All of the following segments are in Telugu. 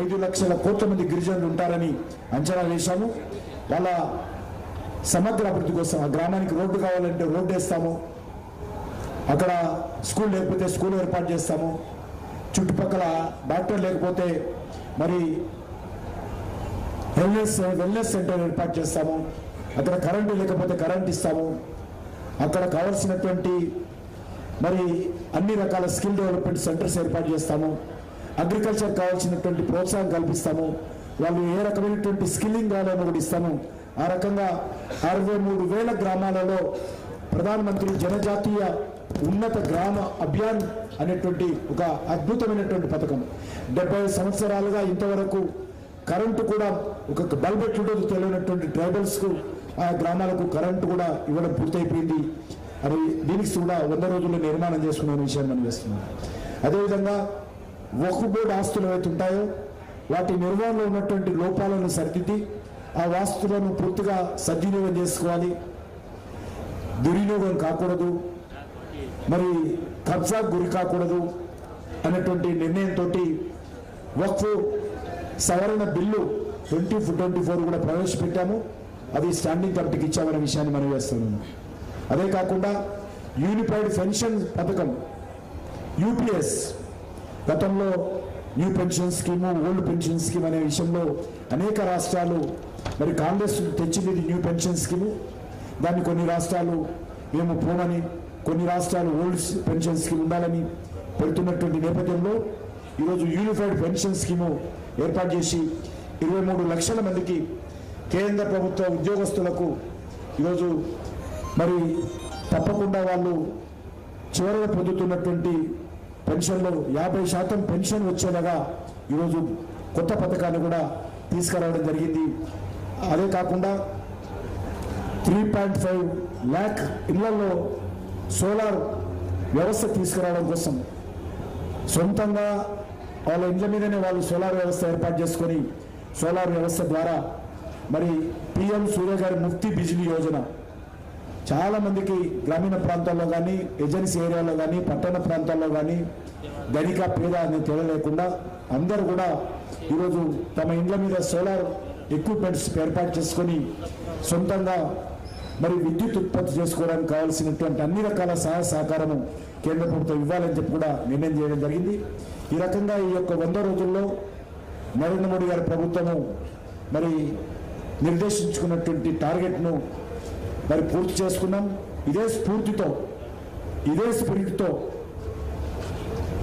5 లక్షల కోట్ల మంది గిరిజనులు ఉంటారని అంచనా వేశాము. వాళ్ళ సమగ్ర అభివృద్ధి కోసం ఆ గ్రామానికి రోడ్డు కావాలంటే రోడ్డు వేస్తాము, అక్కడ స్కూల్ లేకపోతే స్కూల్ ఏర్పాటు చేస్తాము, చుట్టుపక్కల డాక్టర్ లేకపోతే మరి వెల్నెస్ సెంటర్ ఏర్పాటు చేస్తాము, అక్కడ కరెంటు లేకపోతే కరెంట్ ఇస్తాము, అక్కడ కావాల్సినటువంటి మరి అన్ని రకాల స్కిల్ డెవలప్మెంట్ సెంటర్స్ ఏర్పాటు చేస్తాము, అగ్రికల్చర్ కావాల్సినటువంటి ప్రోత్సాహం కల్పిస్తాము, వాళ్ళు ఏ రకమైనటువంటి స్కిల్లింగ్ కావాలని కూడా ఇస్తాము. ఆ రకంగా 63,000 గ్రామాలలో ప్రధానమంత్రి జనజాతీయ ఉన్నత గ్రామ అభియాన్ అనేటువంటి ఒక అద్భుతమైనటువంటి పథకం. 70 సంవత్సరాలుగా ఇంతవరకు కరెంటు కూడా ఒక బల్బ్ ఎట్లుంటుందో తెలియనటువంటి ట్రైబల్స్కు ఆ గ్రామాలకు కరెంటు కూడా ఇవ్వడం పూర్తయిపోయింది. అది దీనికి కూడా 100 రోజుల్లో నిర్మాణం చేసుకునే విషయాన్ని మనం వేస్తున్నాం. అదేవిధంగా వక్ఫ్ బోర్డు ఆస్తులు ఏవైతే ఉంటాయో వాటి నిర్వహణలో ఉన్నటువంటి లోపాలను సరిదిద్ది ఆ వాస్తులను పూర్తిగా సద్వినియోగం చేసుకోవాలి, దుర్వినియోగం కాకూడదు, మరి కబ్జా గురి కాకూడదు అనేటువంటి నిర్ణయంతో వక్ఫ్ సవరణ బిల్లు 2024 కూడా ప్రవేశపెట్టాము. అది స్టాండింగ్ కమిటీకి ఇచ్చామనే విషయాన్ని మనం వేస్తున్నాము. అదే కాకుండా యూనిఫైడ్ పెన్షన్ పథకం యూపీఎస్, గతంలో new pension scheme, old pension scheme అనే విషయంలో అనేక రాష్ట్రాలు మరి కాంగ్రెస్ తెచ్చింది న్యూ పెన్షన్ స్కీము. దాన్ని కొన్ని రాష్ట్రాలు మేము పోమని, కొన్ని రాష్ట్రాలు ఓల్డ్ పెన్షన్ స్కీమ్ ఉండాలని పెడుతున్నటువంటి నేపథ్యంలో ఈరోజు యూనిఫైడ్ పెన్షన్ స్కీము ఏర్పాటు చేసి 23 లక్షల మందికి కేంద్ర ప్రభుత్వ ఉద్యోగస్తులకు ఈరోజు మరి తప్పకుండా వాళ్ళు చివరిగా పొందుతున్నటువంటి పెన్షన్లో 50% పెన్షన్ వచ్చేలాగా ఈరోజు కొత్త పథకాన్ని కూడా తీసుకురావడం జరిగింది. అదే కాకుండా 3.5 lakh ఇళ్లలో సోలార్ వ్యవస్థ తీసుకురావడం కోసం సొంతంగా వాళ్ళ ఇండ్ల మీదనే వాళ్ళు సోలార్ వ్యవస్థ ఏర్పాటు చేసుకొని సోలార్ వ్యవస్థ ద్వారా మరి పిఎం సూర్య గారి ముఫ్తీ బిజిలీ యోజన చాలామందికి గ్రామీణ ప్రాంతాల్లో కానీ, ఏజెన్సీ ఏరియాలో కానీ, పట్టణ ప్రాంతాల్లో కానీ ధనిక పేద అనే తేడా లేకుండా అందరూ కూడా ఈరోజు తమ ఇండ్ల మీద సోలార్ ఎక్విప్మెంట్స్ ఏర్పాటు చేసుకొని సొంతంగా మరి విద్యుత్ ఉత్పత్తి చేసుకోవడానికి కావాల్సినటువంటి అన్ని రకాల సహాయ సహకారము కేంద్ర ప్రభుత్వం ఇవ్వాలని చెప్పి కూడా నిర్ణయం చేయడం జరిగింది. ఈ రకంగా ఈ యొక్క 100 రోజుల్లో నరేంద్ర మోడీ గారి ప్రభుత్వము మరి నిర్దేశించుకున్నటువంటి టార్గెట్ను మరి పూర్తి చేసుకున్నాం. ఇదే స్ఫూర్తితో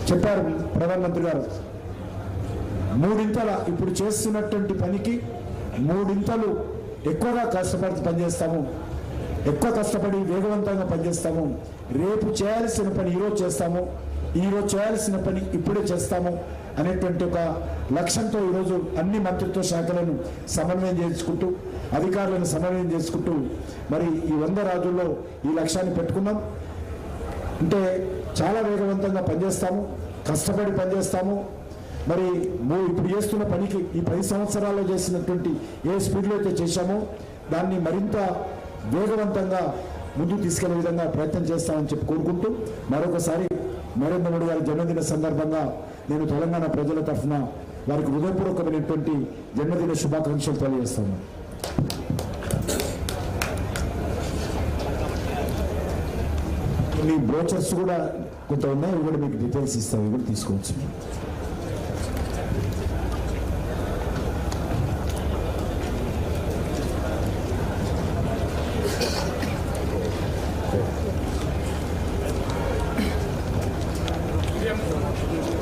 చెప్పారు ప్రధానమంత్రి గారు, 3 ఇప్పుడు చేస్తున్నటువంటి పనికి 3 ఎక్కువగా కష్టపడి పనిచేస్తాము, ఎక్కువ కష్టపడి వేగవంతంగా పనిచేస్తాము, రేపు చేయాల్సిన పని ఈరోజు చేస్తాము, ఈరోజు చేయాల్సిన పని ఇప్పుడే చేస్తాము అనేటువంటి ఒక లక్ష్యంతో ఈరోజు అన్ని మంత్రిత్వ శాఖలను సమన్వయం చేసుకుంటూ, అధికారులను సమన్వయం చేసుకుంటూ మరి ఈ 100 రోజుల్లో ఈ లక్ష్యాన్ని పెట్టుకున్నాం. అంటే చాలా వేగవంతంగా పనిచేస్తాము, కష్టపడి పనిచేస్తాము. మరి ఇప్పుడు చేస్తున్న పనికి ఈ 10 సంవత్సరాల్లో చేసినటువంటి ఏ స్పీడ్లో అయితే చేశామో దాన్ని మరింత వేగవంతంగా ముందుకు తీసుకెళ్లే విధంగా ప్రయత్నం చేస్తామని చెప్పి కోరుకుంటూ మరొకసారి నరేంద్ర మోడీ గారి జన్మదిన సందర్భంగా నేను తెలంగాణ ప్రజల తరఫున వారికి హృదయపూర్వకమైనటువంటి జన్మదిన శుభాకాంక్షలు తెలియజేస్తాను. కొన్ని బ్రోచర్స్ కూడా కొంత ఉన్నాయి, ఇవి కూడా మీకు డీటెయిల్స్ ఇస్తాం, ఇవి కూడా తీసుకోవచ్చు. Yeah.